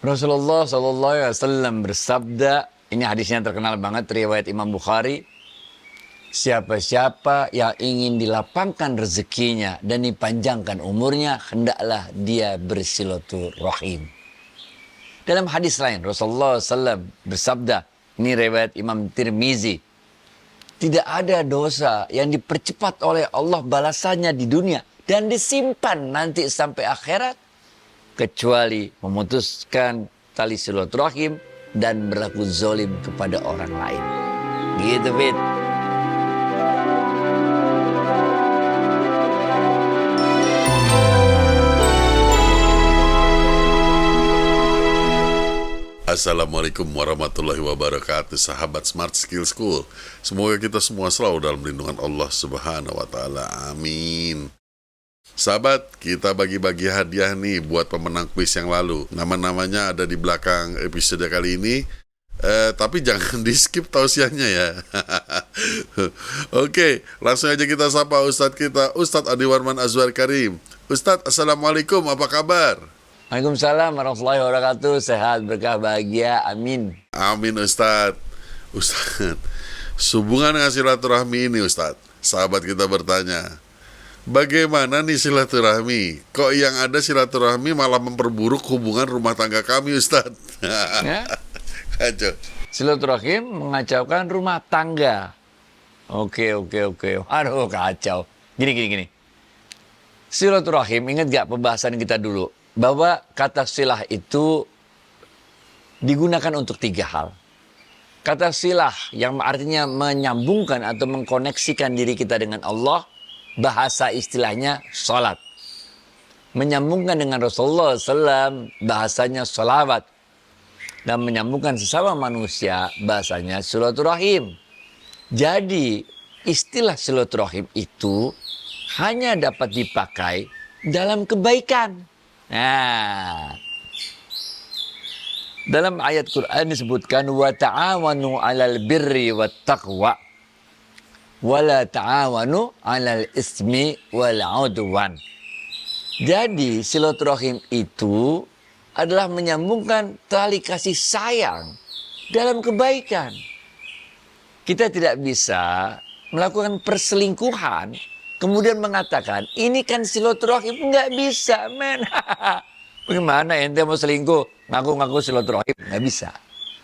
Rasulullah SAW bersabda, ini hadisnya terkenal banget, riwayat Imam Bukhari. Siapa-siapa yang ingin dilapangkan rezekinya dan dipanjangkan umurnya, hendaklah dia bersilaturahim. Dalam hadis lain, Rasulullah SAW bersabda, ini riwayat Imam Tirmizi, tidak ada dosa yang dipercepat oleh Allah balasannya di dunia dan disimpan nanti sampai akhirat, kecuali memutuskan tali silaturahim dan berlaku zolim kepada orang lain. Gitu, Fit. Assalamualaikum warahmatullahi wabarakatuh, sahabat Smart Skill School. Semoga kita semua selalu dalam lindungan Allah Subhanahu wa Ta'ala. Amin. Sahabat, kita bagi-bagi hadiah nih buat pemenang kuis yang lalu. Nama-namanya ada di belakang episode kali ini. Tapi jangan di skip tausiahnya ya. Oke, langsung aja kita sapa Ustadz kita, Ustadz Adi Warman Azwar Karim. Ustadz, Assalamualaikum, apa kabar? Waalaikumsalam warahmatullahi wabarakatuh. Sehat, berkah, bahagia. Amin. Amin Ustadz. Ustadz, sehubungan dengan silaturahmi ini Ustadz, sahabat kita bertanya, bagaimana nih silaturahmi? Kok yang ada silaturahmi malah memperburuk hubungan rumah tangga kami Ustadz? Ya? Kacau. Silaturahim mengacaukan rumah tangga. Oke. Aduh, kacau. Gini. Silaturahim, ingat gak pembahasan kita dulu? Bahwa kata silah itu digunakan untuk 3 hal. Kata silah yang artinya menyambungkan atau mengkoneksikan diri kita dengan Allah, bahasa istilahnya sholat. Menyambungkan dengan Rasulullah SAW, bahasanya sholawat. Dan menyambungkan sesama manusia, bahasanya silaturahim. Jadi istilah silaturahim itu hanya dapat dipakai dalam kebaikan. Nah, dalam ayat Quran disebutkan wa ta'awanu 'alal birri wat taqwa wa la ta'awanu 'alal ismi wal 'udwan. Jadi silaturahim itu adalah menyambungkan tali kasih sayang dalam kebaikan. Kita tidak bisa melakukan perselingkuhan kemudian mengatakan, ini kan silaturahim. Nggak bisa, men. Bagaimana ente mau selingkuh? Ngaku-ngaku silaturahim. Nggak bisa.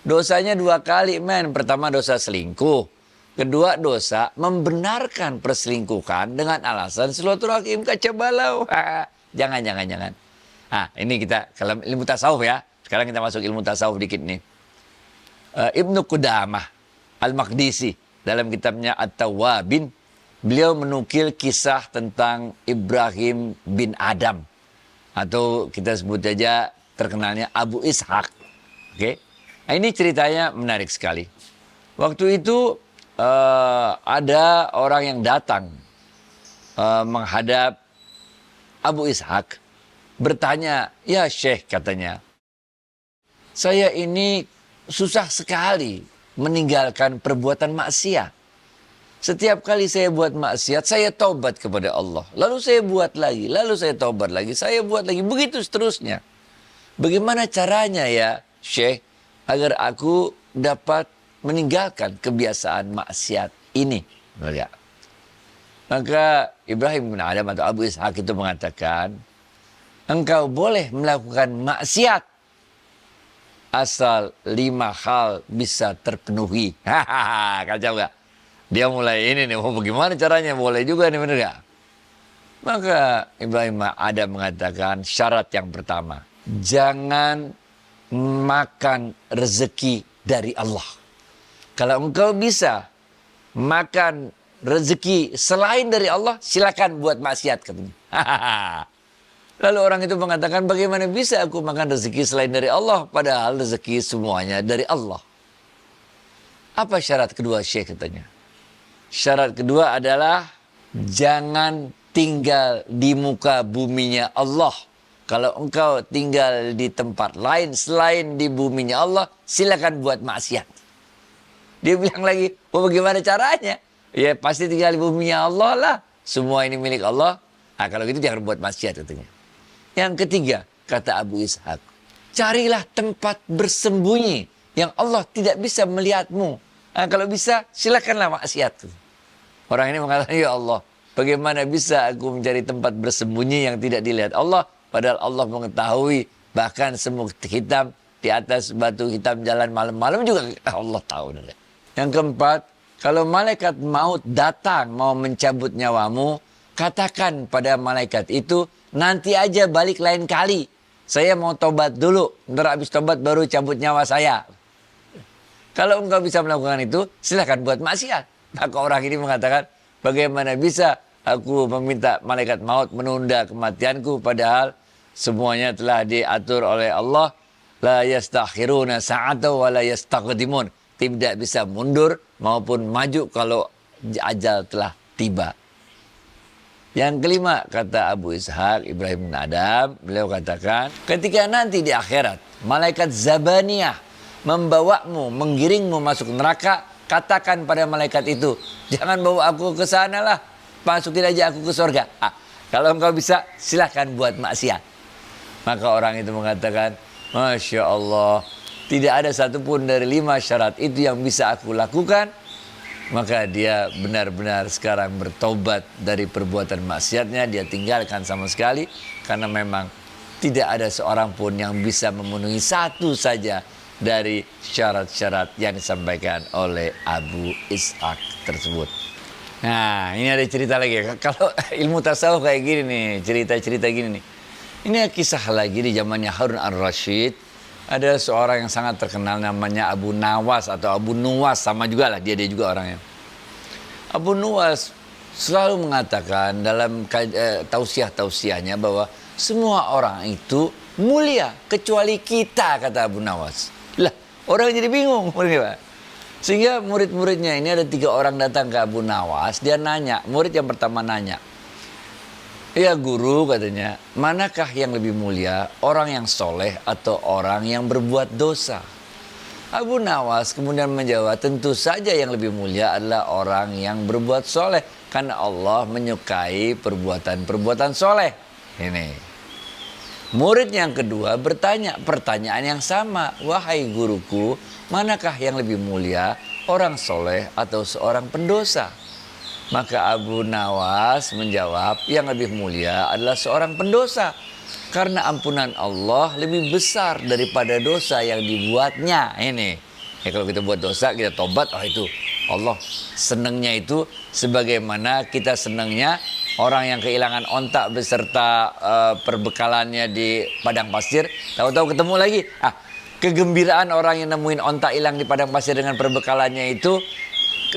Dosanya 2 kali, men. Pertama dosa selingkuh. Kedua dosa membenarkan perselingkuhan dengan alasan silaturahim. Kacau balau. Jangan. Nah, ini kita kalau ilmu tasawuf ya. Sekarang kita masuk ilmu tasawuf dikit nih. Ibnu Qudamah Al-Maqdisi dalam kitabnya At-Tawwabin, beliau menukil kisah tentang Ibrahim bin Adam, atau kita sebut saja terkenalnya Abu Ishaq. Oke, nah, ini ceritanya menarik sekali. Waktu itu ada orang yang datang menghadap Abu Ishaq, bertanya, ya Syekh, katanya, saya ini susah sekali meninggalkan perbuatan maksiat. Setiap kali saya buat maksiat, saya taubat kepada Allah. Lalu saya buat lagi, lalu saya taubat lagi, saya buat lagi. Begitu seterusnya. Bagaimana caranya ya, Syekh, agar aku dapat meninggalkan kebiasaan maksiat ini? Ya. Maka Ibrahim bin Adam atau Abu Ishaq itu mengatakan, engkau boleh melakukan maksiat asal 5 hal bisa terpenuhi. Hahaha, kacau gak? Dia mulai ini nih, bagaimana caranya? Boleh juga nih, bener gak? Maka Ibrahim Adam mengatakan syarat yang pertama, jangan makan rezeki dari Allah. Kalau engkau bisa makan rezeki selain dari Allah, silakan buat maksiat, katanya. Lalu orang itu mengatakan, bagaimana bisa aku makan rezeki selain dari Allah, padahal rezeki semuanya dari Allah. Apa syarat kedua, Syekh, katanya? Syarat kedua adalah jangan tinggal di muka buminya Allah. Kalau engkau tinggal di tempat lain selain di buminya Allah, silakan buat maksiat. Dia bilang lagi, bagaimana caranya? Ya pasti tinggal di buminya Allah lah. Semua ini milik Allah. Nah, kalau gitu jangan buat maksiat, katanya. Yang ketiga, kata Abu Ishaq, carilah tempat bersembunyi yang Allah tidak bisa melihatmu. Nah, kalau bisa, silakanlah maksiat. Orang ini mengatakan, ya Allah, bagaimana bisa aku mencari tempat bersembunyi yang tidak dilihat Allah, padahal Allah mengetahui, bahkan semut hitam di atas batu hitam jalan malam-malam juga Allah tahu. Yang keempat, kalau malaikat maut datang mau mencabut nyawamu, katakan pada malaikat itu, nanti aja balik lain kali. Saya mau tobat dulu, ntar habis tobat baru cabut nyawa saya. Kalau engkau bisa melakukan itu, silahkan buat maksiat. Maka orang ini mengatakan, bagaimana bisa aku meminta malaikat maut menunda kematianku, padahal semuanya telah diatur oleh Allah. La yastakhiruna sa'ata wa la yastaqdimun. Tidak bisa mundur maupun maju kalau ajal telah tiba. Yang kelima, kata Abu Ishaq Ibrahim bin Adam, beliau katakan, ketika nanti di akhirat, malaikat Zabaniyah membawamu, menggiringmu masuk neraka, katakan pada malaikat itu, jangan bawa aku ke sana lah, masukin aja aku ke surga. Kalau engkau bisa, silahkan buat maksiat. Maka orang itu mengatakan, Masya Allah, tidak ada satupun dari 5 syarat itu yang bisa aku lakukan. Maka dia benar-benar sekarang bertobat dari perbuatan maksiatnya. Dia tinggalkan sama sekali. Karena memang tidak ada seorang pun yang bisa memenuhi satu saja dari syarat-syarat yang disampaikan oleh Abu Ishaq tersebut. Nah, ini ada cerita lagi. Kalau ilmu tasawuf kayak gini nih, cerita-cerita gini nih. Ini kisah lagi di zamannya Harun al-Rashid. Ada seorang yang sangat terkenal namanya Abu Nawas atau Abu Nuwas, sama juga lah dia juga orangnya. Abu Nuwas selalu mengatakan dalam tausiah-tausiahnya bahwa semua orang itu mulia kecuali kita, kata Abu Nawas. Lah, orang jadi bingung. Sehingga murid-muridnya ini ada 3 orang datang ke Abu Nawas, dia nanya, murid yang pertama nanya, ya guru, katanya, manakah yang lebih mulia, orang yang soleh atau orang yang berbuat dosa? Abu Nawas kemudian menjawab, tentu saja yang lebih mulia adalah orang yang berbuat soleh. Karena Allah menyukai perbuatan-perbuatan soleh. Ini. Murid yang kedua bertanya pertanyaan yang sama. Wahai guruku, manakah yang lebih mulia, orang soleh atau seorang pendosa? Maka Abu Nawas menjawab, yang lebih mulia adalah seorang pendosa. Karena ampunan Allah lebih besar daripada dosa yang dibuatnya. Ini. Ya, kalau kita buat dosa, kita tobat, itu Allah senangnya itu sebagaimana kita senangnya orang yang kehilangan ontak beserta perbekalannya di padang pasir. Tahu-tahu ketemu lagi. Kegembiraan orang yang nemuin ontak hilang di padang pasir dengan perbekalannya itu,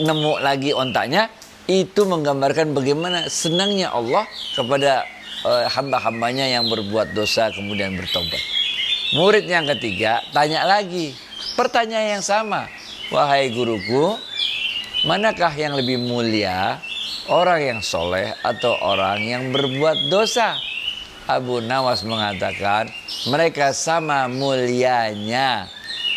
nemu lagi ontaknya. Itu menggambarkan bagaimana senangnya Allah kepada hamba-hambanya yang berbuat dosa kemudian bertobat. Murid yang ketiga tanya lagi pertanyaan yang sama. Wahai guruku, manakah yang lebih mulia, orang yang soleh atau orang yang berbuat dosa? Abu Nawas mengatakan mereka sama mulianya.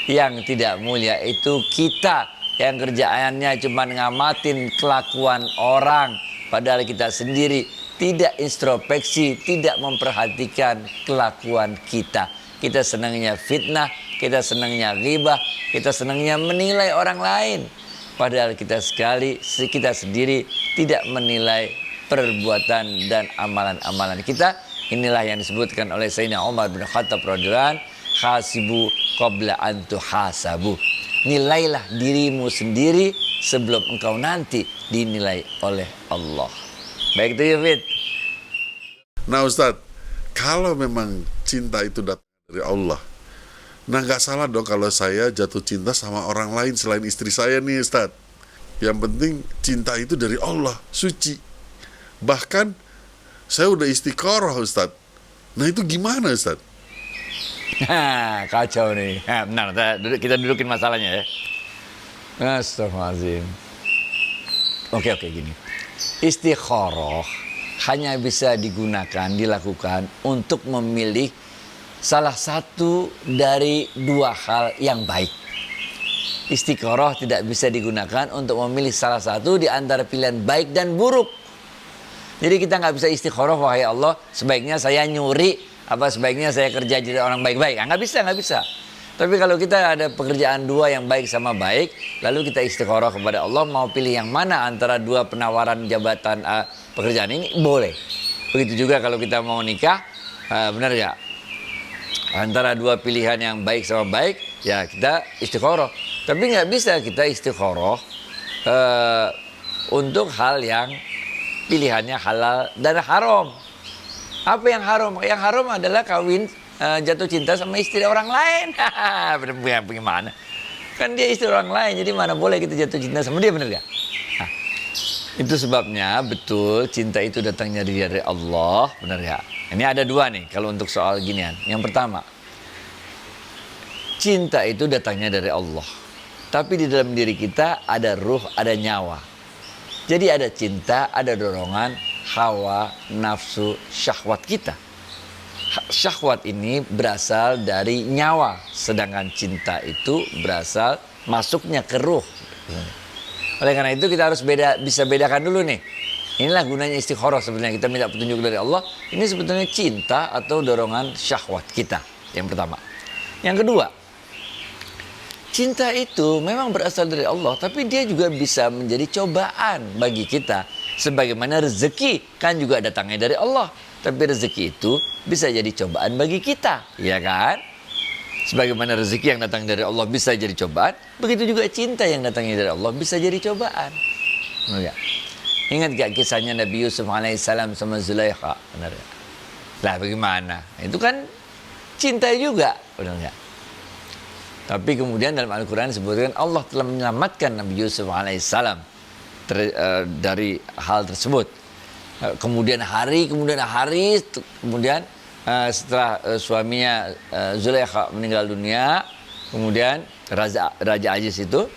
Yang tidak mulia itu kita, yang kerjaannya cuma ngamatin kelakuan orang, padahal kita sendiri tidak introspeksi, tidak memperhatikan kelakuan kita. Kita senangnya fitnah, kita senangnya ghibah, kita senangnya menilai orang lain, padahal kita sendiri tidak menilai perbuatan dan amalan-amalan kita. Inilah yang disebutkan oleh Sayyidina Umar bin Khattab radhiyallahu anhu, hasibu qabla an tuhasabu. Nilailah dirimu sendiri sebelum engkau nanti dinilai oleh Allah. Baik itu ya, Fit. Nah Ustadz, kalau memang cinta itu datang dari Allah, nah gak salah dong kalau saya jatuh cinta sama orang lain selain istri saya nih Ustadz. Yang penting cinta itu dari Allah, suci. Bahkan saya udah istiqoroh Ustadz. Nah itu gimana Ustadz? Kacau nih. Benar, kita dudukin masalahnya ya. Astagfirullahaladzim. Oke, gini. Istikharah hanya bisa dilakukan untuk memilih salah satu dari 2 hal yang baik. Istikharah tidak bisa digunakan untuk memilih salah satu di antara pilihan baik dan buruk. Jadi kita nggak bisa istikharah, wahai Allah, sebaiknya saya nyuri Apa sebaiknya saya kerja jadi orang baik-baik? Nggak bisa, nggak bisa. Tapi kalau kita ada pekerjaan dua yang baik sama baik, lalu kita istikharah kepada Allah, mau pilih yang mana antara dua penawaran jabatan pekerjaan ini, boleh. Begitu juga kalau kita mau nikah, benar ya? Antara dua pilihan yang baik sama baik, ya kita istikharah. Tapi nggak bisa kita istikharah untuk hal yang pilihannya halal dan haram. Apa yang haram? Yang haram adalah kawin, jatuh cinta sama istri orang lain. Bagaimana? Kan dia istri orang lain, jadi mana boleh kita jatuh cinta sama dia, benar gak? Nah, itu sebabnya betul cinta itu datangnya dari Allah, benar ya? Ini ada dua nih kalau untuk soal ginian. Yang pertama, cinta itu datangnya dari Allah. Tapi di dalam diri kita ada ruh, ada nyawa. Jadi ada cinta, ada dorongan, hawa, nafsu, syahwat kita. Syahwat ini berasal dari nyawa, sedangkan cinta itu berasal masuknya ke ruh. Oleh karena itu kita harus bisa bedakan dulu nih. Inilah gunanya istikharah sebenarnya, kita minta petunjuk dari Allah. Ini sebetulnya cinta atau dorongan syahwat kita. Yang pertama. Yang kedua, cinta itu memang berasal dari Allah, tapi dia juga bisa menjadi cobaan bagi kita. Sebagaimana rezeki kan juga datangnya dari Allah, tapi rezeki itu bisa jadi cobaan bagi kita, ya kan? Sebagaimana rezeki yang datang dari Allah bisa jadi cobaan, begitu juga cinta yang datangnya dari Allah bisa jadi cobaan. Ya. Ingat gak kisahnya Nabi Yusuf alaihissalam sama Zulaikha? Benar ya? Lah bagaimana? Itu kan cinta juga, benar gak? Tapi kemudian dalam Al-Quran disebutkan Allah telah menyelamatkan Nabi Yusuf alaihissalam dari hal tersebut. Kemudian setelah suaminya Zulaikha meninggal dunia, kemudian Raja Aziz itu,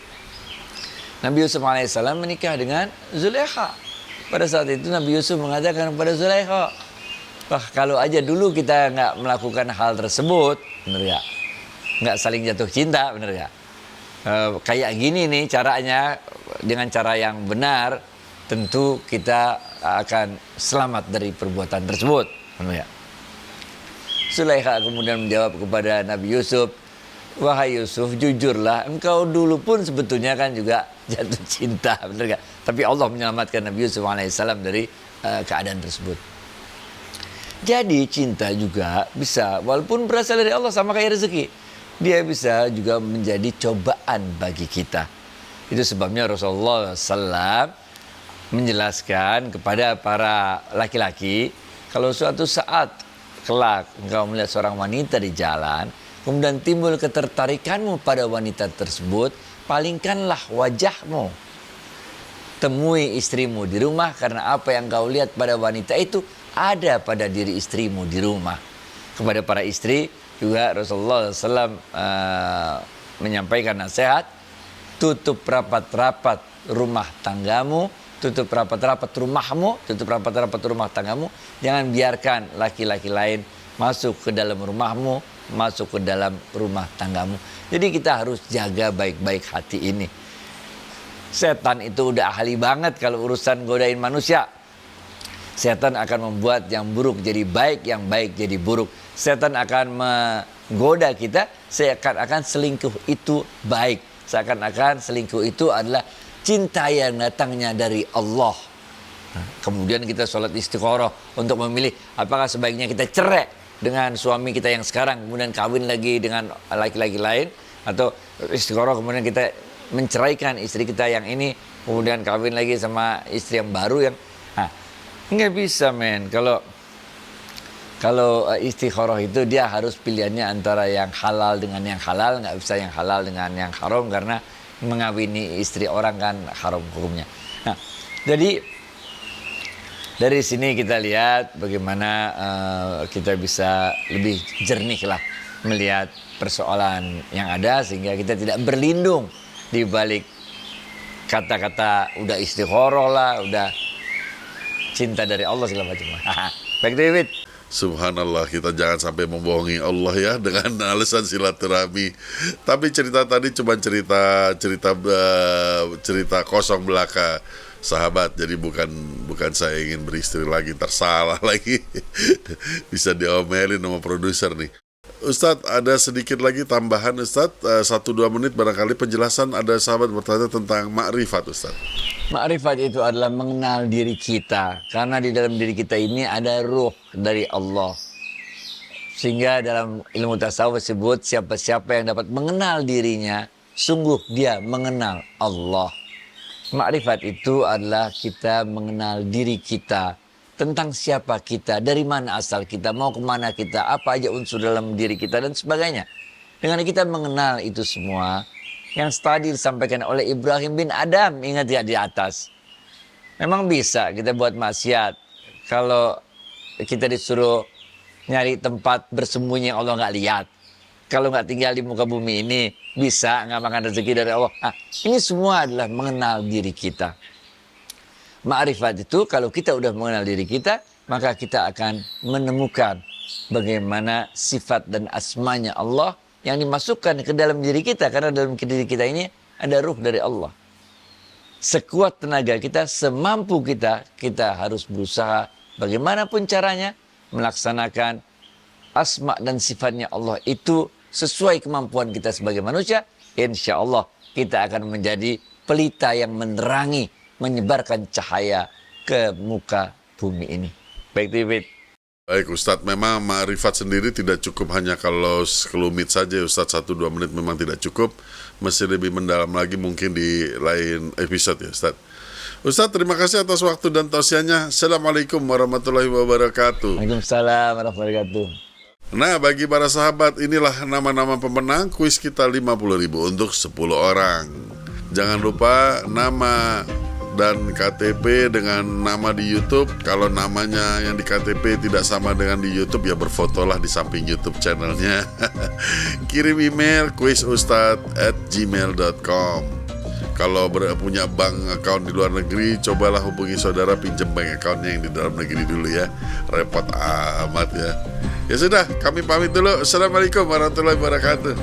Nabi Yusuf alaihissalam menikah dengan Zulaikha. Pada saat itu Nabi Yusuf mengatakan kepada Zulaikha, wah kalau aja dulu kita nggak melakukan hal tersebut, benar ya? Nggak saling jatuh cinta, benar ya? Kayak gini nih caranya, dengan cara yang benar, tentu kita akan selamat dari perbuatan tersebut, benar ya? Zulaikha kemudian menjawab kepada Nabi Yusuf, wahai Yusuf, jujurlah, engkau dulu pun sebetulnya kan juga jatuh cinta, benar gak? Tapi Allah menyelamatkan Nabi Yusuf alaihissalam dari keadaan tersebut. Jadi cinta juga bisa, walaupun berasal dari Allah sama kayak rezeki, dia bisa juga menjadi cobaan bagi kita. Itu sebabnya Rasulullah SAW menjelaskan kepada para laki-laki, kalau suatu saat kelak engkau melihat seorang wanita di jalan, kemudian timbul ketertarikanmu pada wanita tersebut, palingkanlah wajahmu. Temui istrimu di rumah, karena apa yang kau lihat pada wanita itu ada pada diri istrimu di rumah. Kepada para istri juga Rasulullah SAW menyampaikan nasihat, tutup rapat-rapat rumah tanggamu, tutup rapat-rapat rumahmu, tutup rapat-rapat rumah tanggamu. Jangan biarkan laki-laki lain masuk ke dalam rumahmu, masuk ke dalam rumah tanggamu. Jadi kita harus jaga baik-baik hati ini. Setan itu udah ahli banget kalau urusan godain manusia. Setan akan membuat yang buruk jadi baik, yang baik jadi buruk. Setan akan menggoda kita, seakan-akan selingkuh itu baik. Seakan-akan selingkuh itu adalah cinta yang datangnya dari Allah. Kemudian kita sholat istikharah untuk memilih apakah sebaiknya kita cerai dengan suami kita yang sekarang, kemudian kawin lagi dengan laki-laki lain, atau istikharah kemudian kita menceraikan istri kita yang ini, kemudian kawin lagi sama istri yang baru yang nggak bisa men. Kalau istikharah itu dia harus pilihannya antara yang halal dengan yang halal, nggak bisa yang halal dengan yang haram, karena mengawini istri orang kan haram hukumnya. Nah, jadi dari sini kita lihat bagaimana kita bisa lebih jernih lah melihat persoalan yang ada, sehingga kita tidak berlindung di balik kata-kata udah istikharah lah, udah cinta dari Allah segala macam. Baik David. Subhanallah, kita jangan sampai membohongi Allah ya dengan alasan silaturahmi. Tapi cerita tadi cuma cerita kosong belaka. sahabat. Jadi bukan saya ingin beristri lagi, tersalah lagi. Bisa diomelin sama produser nih. Ustadz, ada sedikit lagi tambahan Ustadz, 1-2 menit barangkali penjelasan. Ada sahabat bertanya tentang makrifat Ustadz. Makrifat itu adalah mengenal diri kita. Karena di dalam diri kita ini ada ruh dari Allah. Sehingga dalam ilmu tasawuf disebut siapa-siapa yang dapat mengenal dirinya, sungguh dia mengenal Allah. Makrifat itu adalah kita mengenal diri kita, tentang siapa kita, dari mana asal kita, mau kemana kita, apa aja unsur dalam diri kita, dan sebagainya. Dengan kita mengenal itu semua, yang tadi disampaikan oleh Ibrahim bin Adam, ingat ya di atas. Memang bisa kita buat maksiat. Kalau kita disuruh nyari tempat bersembunyi yang Allah nggak lihat. Kalau nggak tinggal di muka bumi ini, bisa nggak makan rezeki dari Allah. Nah, ini semua adalah mengenal diri kita. Ma'rifat itu kalau kita udah mengenal diri kita, maka kita akan menemukan bagaimana sifat dan asmanya Allah yang dimasukkan ke dalam diri kita. Karena dalam diri kita ini ada ruh dari Allah. Sekuat tenaga kita, semampu kita, kita harus berusaha bagaimanapun caranya melaksanakan asma dan sifatnya Allah itu sesuai kemampuan kita sebagai manusia. Insya Allah kita akan menjadi pelita yang menerangi, menyebarkan cahaya ke muka bumi ini. Baik, David. Baik Ustadz, memang ma'rifat sendiri tidak cukup hanya kalau sekelumit saja Ustadz, 1-2 menit memang tidak cukup. Mesti lebih mendalam lagi mungkin di lain episode ya Ustadz. Ustadz, terima kasih atas waktu dan tausiahnya. Assalamualaikum warahmatullahi wabarakatuh. Waalaikumsalam warahmatullahi wabarakatuh. Nah, bagi para sahabat, inilah nama-nama pemenang kuis kita 50.000 untuk 10 orang. Jangan lupa nama dan KTP dengan nama di YouTube. Kalau namanya yang di KTP tidak sama dengan di YouTube, ya berfotolah di samping YouTube channelnya. Kirim email quizustad@gmail.com. Kalau punya bank account di luar negeri, cobalah hubungi saudara, pinjam bank accountnya yang di dalam negeri dulu ya. Repot amat ya. Ya sudah, kami pamit dulu. Assalamualaikum warahmatullahi wabarakatuh.